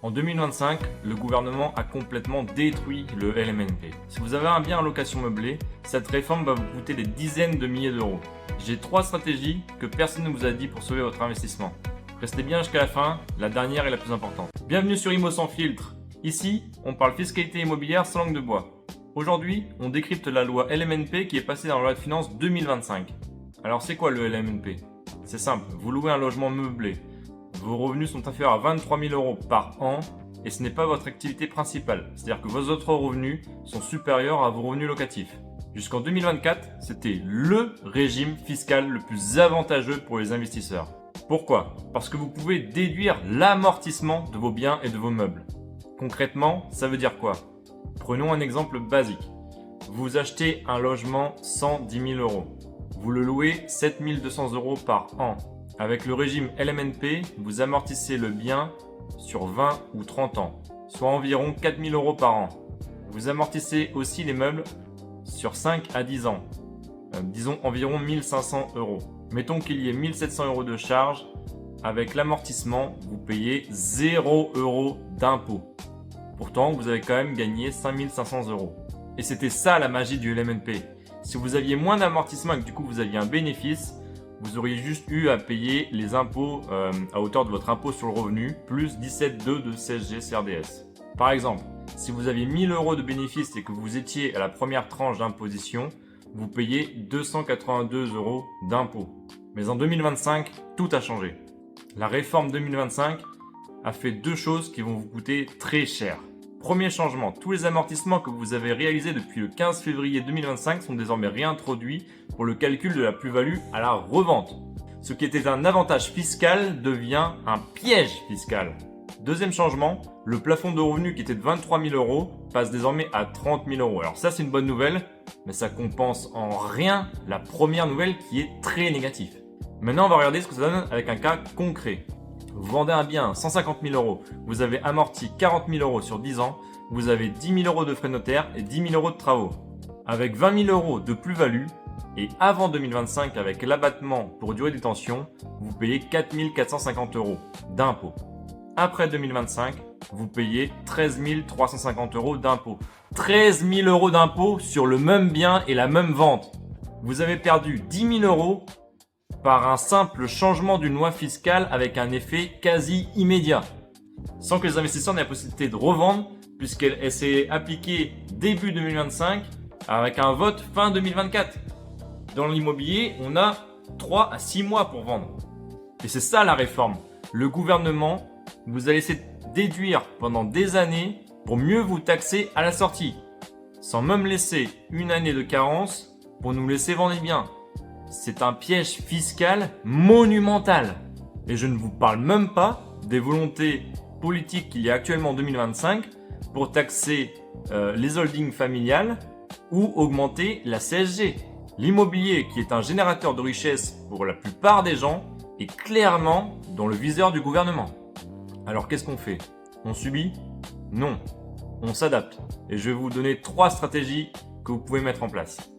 En 2025, le gouvernement a complètement détruit le LMNP. Si vous avez un bien en location meublée, cette réforme va vous coûter des dizaines de milliers d'euros. J'ai 3 stratégies que personne ne vous a dit pour sauver votre investissement. Restez bien jusqu'à la fin, la dernière est la plus importante. Bienvenue sur Immo sans filtre. Ici, on parle fiscalité immobilière sans langue de bois. Aujourd'hui, on décrypte la loi LMNP qui est passée dans la loi de finances 2025. Alors c'est quoi le LMNP? C'est simple, vous louez un logement meublé. Vos revenus sont inférieurs à 23 000 euros par an et ce n'est pas votre activité principale. C'est-à-dire que vos autres revenus sont supérieurs à vos revenus locatifs. Jusqu'en 2024, c'était le régime fiscal le plus avantageux pour les investisseurs. Pourquoi? Parce que vous pouvez déduire l'amortissement de vos biens et de vos meubles. Concrètement, ça veut dire quoi? Prenons un exemple basique. Vous achetez un logement 110 000 euros. Vous le louez 7 200 euros par an. Avec le régime LMNP, vous amortissez le bien sur 20 ou 30 ans, soit environ 4 000 euros par an. Vous amortissez aussi les meubles sur 5 à 10 ans, disons environ 1 500 euros. Mettons qu'il y ait 1 700 euros de charges. Avec l'amortissement, vous payez 0 euros d'impôt. Pourtant, vous avez quand même gagné 5 500 euros. Et c'était ça la magie du LMNP. Si vous aviez moins d'amortissement et que du coup vous aviez un bénéfice, vous auriez juste eu à payer les impôts à hauteur de votre impôt sur le revenu, plus 17,2 de CSG CRDS. Par exemple, si vous aviez 1 000 euros de bénéfices et que vous étiez à la première tranche d'imposition, vous payez 282 euros d'impôts. Mais en 2025, tout a changé. La réforme 2025 a fait 2 choses qui vont vous coûter très cher. Premier changement, tous les amortissements que vous avez réalisés depuis le 15 février 2025 sont désormais réintroduits pour le calcul de la plus-value à la revente. Ce qui était un avantage fiscal devient un piège fiscal. Deuxième changement, le plafond de revenus qui était de 23 000 euros passe désormais à 30 000 euros. Alors ça c'est une bonne nouvelle, mais ça compense en rien la première nouvelle qui est très négative. Maintenant on va regarder ce que ça donne avec un cas concret. Vous vendez un bien 150 000 euros, vous avez amorti 40 000 euros sur 10 ans, vous avez 10 000 euros de frais notaires et 10 000 euros de travaux. Avec 20 000 euros de plus-value et avant 2025 avec l'abattement pour durée de détention, vous payez 4 450 euros d'impôt. Après 2025, vous payez 13 350 euros d'impôt. 13 000 euros d'impôt sur le même bien et la même vente. Vous avez perdu 10 000 euros par un simple changement d'une loi fiscale avec un effet quasi immédiat. Sans que les investisseurs n'aient la possibilité de revendre puisqu'elle s'est appliquée début 2025 avec un vote fin 2024. Dans l'immobilier, on a 3 à 6 mois pour vendre. Et c'est ça la réforme. Le gouvernement vous a laissé déduire pendant des années pour mieux vous taxer à la sortie, sans même laisser une année de carence pour nous laisser vendre les biens. C'est un piège fiscal monumental. Et je ne vous parle même pas des volontés politiques qu'il y a actuellement en 2025 pour taxer les holdings familiales ou augmenter la CSG. L'immobilier, qui est un générateur de richesse pour la plupart des gens, est clairement dans le viseur du gouvernement. Alors qu'est-ce qu'on fait? On subit? Non. On s'adapte. Et je vais vous donner 3 stratégies que vous pouvez mettre en place.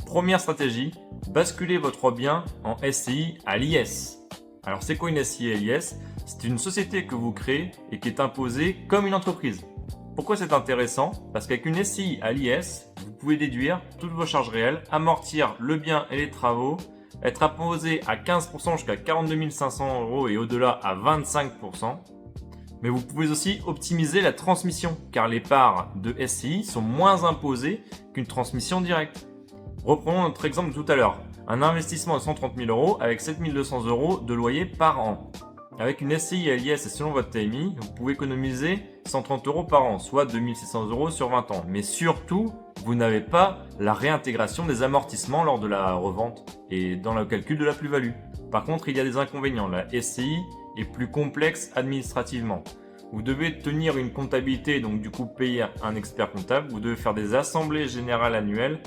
Première stratégie, basculez votre bien en SCI à l'IS. Alors c'est quoi une SCI à l'IS? C'est une société que vous créez et qui est imposée comme une entreprise. Pourquoi c'est intéressant? Parce qu'avec une SCI à l'IS, vous pouvez déduire toutes vos charges réelles, amortir le bien et les travaux, être imposé à 15% jusqu'à 42 500 euros et au-delà à 25%. Mais vous pouvez aussi optimiser la transmission car les parts de SCI sont moins imposées qu'une transmission directe. Reprenons notre exemple de tout à l'heure. Un investissement de 130 000 euros avec 7 200 euros de loyer par an. Avec une SCI à l'IS et selon votre TMI, vous pouvez économiser 130 euros par an, soit 2 600 euros sur 20 ans. Mais surtout, vous n'avez pas la réintégration des amortissements lors de la revente et dans le calcul de la plus-value. Par contre, il y a des inconvénients. La SCI est plus complexe administrativement. Vous devez tenir une comptabilité, donc du coup payer un expert comptable. Vous devez faire des assemblées générales annuelles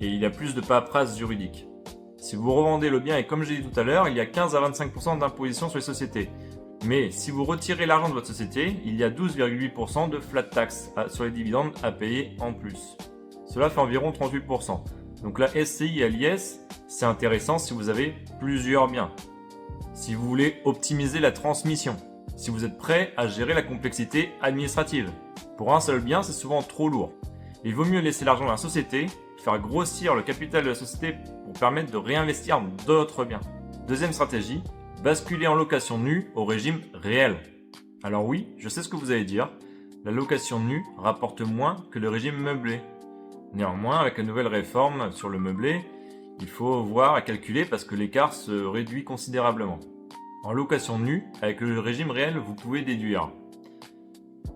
et il y a plus de paperasse juridique. Si vous revendez le bien, et comme j'ai dit tout à l'heure, il y a 15 à 25% d'imposition sur les sociétés. Mais si vous retirez l'argent de votre société, il y a 12,8% de flat tax sur les dividendes à payer en plus. Cela fait environ 38%. Donc la SCI à l'IS, c'est intéressant si vous avez plusieurs biens. Si vous voulez optimiser la transmission. si vous êtes prêt à gérer la complexité administrative. Pour un seul bien, c'est souvent trop lourd. Il vaut mieux laisser l'argent dans la société, faire grossir le capital de la société pour permettre de réinvestir dans d'autres biens. Deuxième stratégie, basculer en location nue au régime réel. Alors oui, je sais ce que vous allez dire, la location nue rapporte moins que le régime meublé. Néanmoins, avec la nouvelle réforme sur le meublé, il faut voir à calculer parce que l'écart se réduit considérablement. En location nue, avec le régime réel, vous pouvez déduire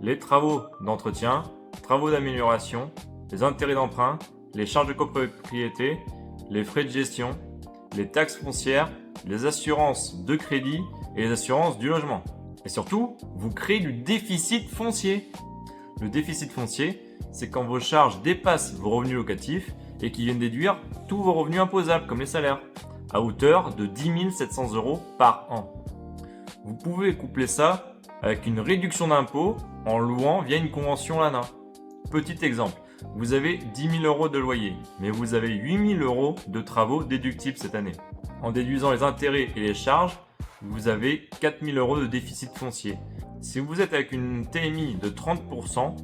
les travaux d'entretien, travaux d'amélioration, les intérêts d'emprunt, les charges de copropriété, les frais de gestion, les taxes foncières, les assurances de crédit et les assurances du logement. Et surtout, vous créez du déficit foncier. Le déficit foncier, c'est quand vos charges dépassent vos revenus locatifs et qui viennent déduire tous vos revenus imposables, comme les salaires, à hauteur de 10 700 € par an. Vous pouvez coupler ça avec une réduction d'impôt en louant via une convention LANA. Petit exemple, vous avez 10 000 € de loyer, mais vous avez 8 000 € de travaux déductibles cette année. En déduisant les intérêts et les charges, vous avez 4 000 € de déficit foncier. Si vous êtes avec une TMI de 30%,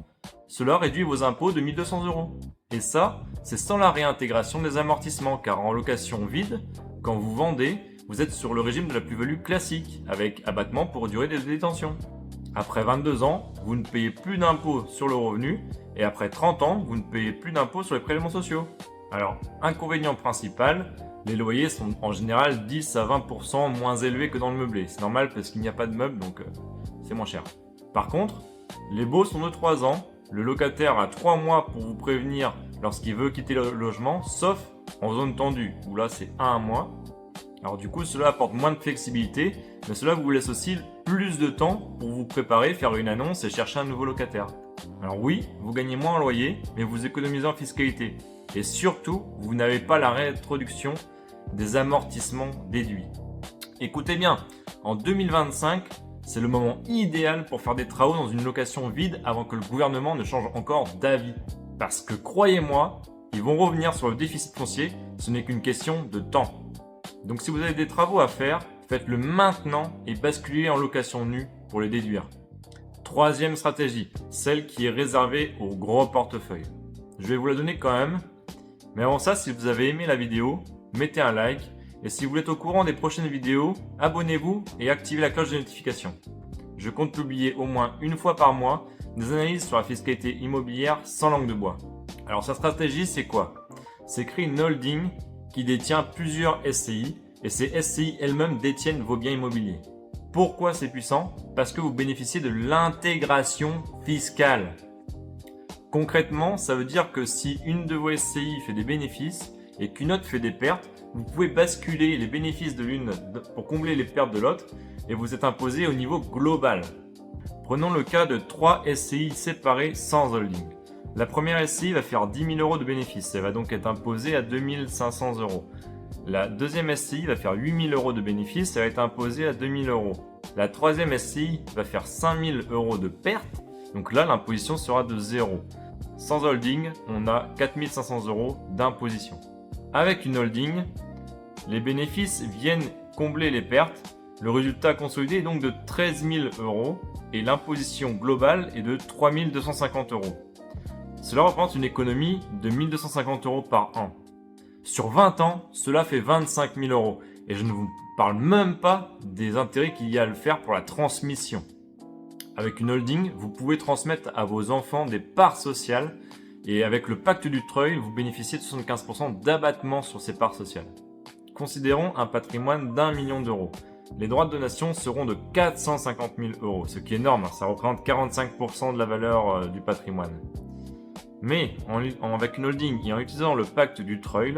cela réduit vos impôts de 1 200 €. Et ça, c'est sans la réintégration des amortissements, car en location vide, quand vous vendez, vous êtes sur le régime de la plus-value classique, avec abattement pour durée de détention. Après 22 ans, vous ne payez plus d'impôts sur le revenu, et après 30 ans, vous ne payez plus d'impôts sur les prélèvements sociaux. Alors, inconvénient principal, les loyers sont en général 10 à 20% moins élevés que dans le meublé. C'est normal parce qu'il n'y a pas de meubles, donc c'est moins cher. Par contre, les baux sont de 3 ans, le locataire a 3 mois pour vous prévenir lorsqu'il veut quitter le logement, sauf en zone tendue, où là c'est 1 mois. Alors du coup, cela apporte moins de flexibilité, mais cela vous laisse aussi plus de temps pour vous préparer, faire une annonce et chercher un nouveau locataire. Alors oui, vous gagnez moins en loyer, mais vous économisez en fiscalité. Et surtout, vous n'avez pas la réintroduction des amortissements déduits. Écoutez bien, en 2025, c'est le moment idéal pour faire des travaux dans une location vide avant que le gouvernement ne change encore d'avis. Parce que croyez-moi, ils vont revenir sur le déficit foncier, ce n'est qu'une question de temps. Donc si vous avez des travaux à faire, faites-le maintenant et basculez en location nue pour les déduire. Troisième stratégie, celle qui est réservée aux gros portefeuilles. Je vais vous la donner quand même, mais avant ça, si vous avez aimé la vidéo, mettez un like. Et si vous êtes au courant des prochaines vidéos, abonnez-vous et activez la cloche de notification. Je compte publier au moins une fois par mois des analyses sur la fiscalité immobilière sans langue de bois. Alors sa stratégie, c'est quoi? C'est créer une holding qui détient plusieurs SCI et ces SCI elles-mêmes détiennent vos biens immobiliers. Pourquoi c'est puissant? Parce que vous bénéficiez de l'intégration fiscale. Concrètement, ça veut dire que si une de vos SCI fait des bénéfices et qu'une autre fait des pertes, vous pouvez basculer les bénéfices de l'une pour combler les pertes de l'autre et vous êtes imposé au niveau global. Prenons le cas de 3 SCI séparés sans holding. La première SCI va faire 10 000 € de bénéfices, elle va donc être imposée à 2 500 €. La deuxième SCI va faire 8 000 € de bénéfices, elle va être imposée à 2 000 €. La troisième SCI va faire 5 000 € de pertes, donc là l'imposition sera de 0. Sans holding, on a 4 500 € d'imposition. Avec une holding, les bénéfices viennent combler les pertes. Le résultat consolidé est donc de 13 000 € et l'imposition globale est de 3 250 €. Cela représente une économie de 1 250 € par an. Sur 20 ans, cela fait 25 000 € et je ne vous parle même pas des intérêts qu'il y a à le faire pour la transmission. Avec une holding, vous pouvez transmettre à vos enfants des parts sociales et avec le pacte du treuil, vous bénéficiez de 75% d'abattement sur ces parts sociales. Considérons un patrimoine d'1 million d'euros. Les droits de donation seront de 450 000 €, ce qui est énorme, ça représente 45% de la valeur du patrimoine. Mais avec une holding et en utilisant le pacte du treuil,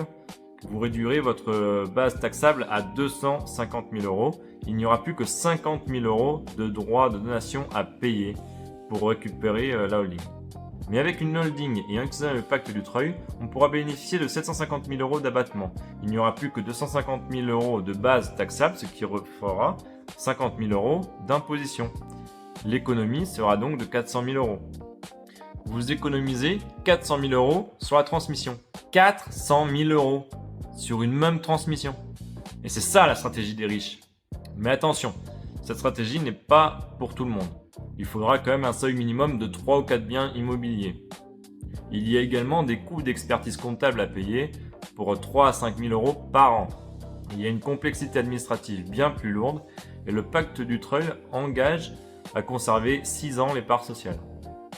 vous réduirez votre base taxable à 250 000 €. Il n'y aura plus que 50 000 € de droits de donation à payer pour récupérer la holding. Mais avec une holding et en utilisant le pacte du treuil, on pourra bénéficier de 750 000 € d'abattement. Il n'y aura plus que 250 000 € de base taxable, ce qui fera 50 000 € d'imposition. L'économie sera donc de 400 000 €. Vous économisez 400 000 € sur la transmission. 400 000 € sur une même transmission. Et c'est ça la stratégie des riches. Mais attention, Cette stratégie n'est pas pour tout le monde. Il faudra quand même un seuil minimum de 3 ou 4 biens immobiliers. Il y a également des coûts d'expertise comptable à payer pour 3 à 5 000 euros par an. Il y a une complexité administrative bien plus lourde et le pacte du treuil engage à conserver 6 ans les parts sociales.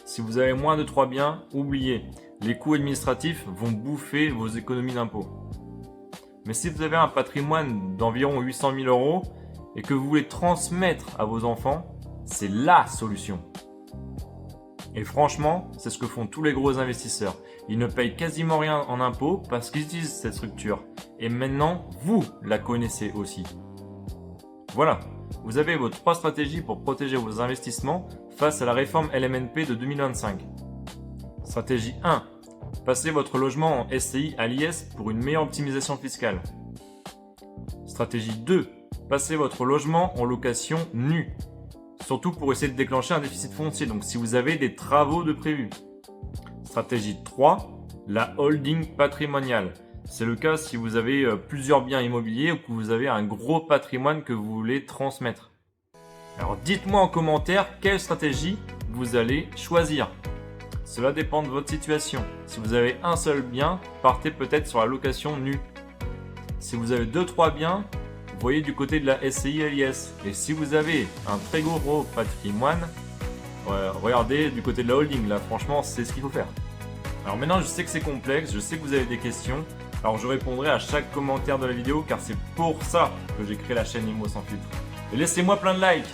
Si vous avez moins de 3 biens, oubliez, les coûts administratifs vont bouffer vos économies d'impôts. Mais si vous avez un patrimoine d'environ 800 000 euros et que vous voulez transmettre à vos enfants, c'est LA solution. Et franchement, c'est ce que font tous les gros investisseurs. Ils ne payent quasiment rien en impôts parce qu'ils utilisent cette structure. Et maintenant, vous la connaissez aussi. Voilà, vous avez vos 3 stratégies pour protéger vos investissements face à la réforme LMNP de 2025. Stratégie 1. Passez votre logement en SCI à l'IS pour une meilleure optimisation fiscale. Stratégie 2. Passez votre logement en location nue. Surtout pour essayer de déclencher un déficit foncier, donc si vous avez des travaux de prévus. Stratégie 3. La holding patrimoniale. C'est le cas si vous avez plusieurs biens immobiliers ou que vous avez un gros patrimoine que vous voulez transmettre. Alors dites-moi en commentaire quelle stratégie vous allez choisir. Cela dépend de votre situation. Si vous avez un seul bien, partez peut-être sur la location nue. Si vous avez 2-3 biens, voyez du côté de la SCI et l'IS. Et si vous avez un très gros patrimoine, regardez du côté de la holding. Là, franchement, c'est ce qu'il faut faire. Alors maintenant, je sais que c'est complexe, je sais que vous avez des questions. Alors je répondrai à chaque commentaire de la vidéo car c'est pour ça que j'ai créé la chaîne IMO sans filtre. Et laissez-moi plein de likes.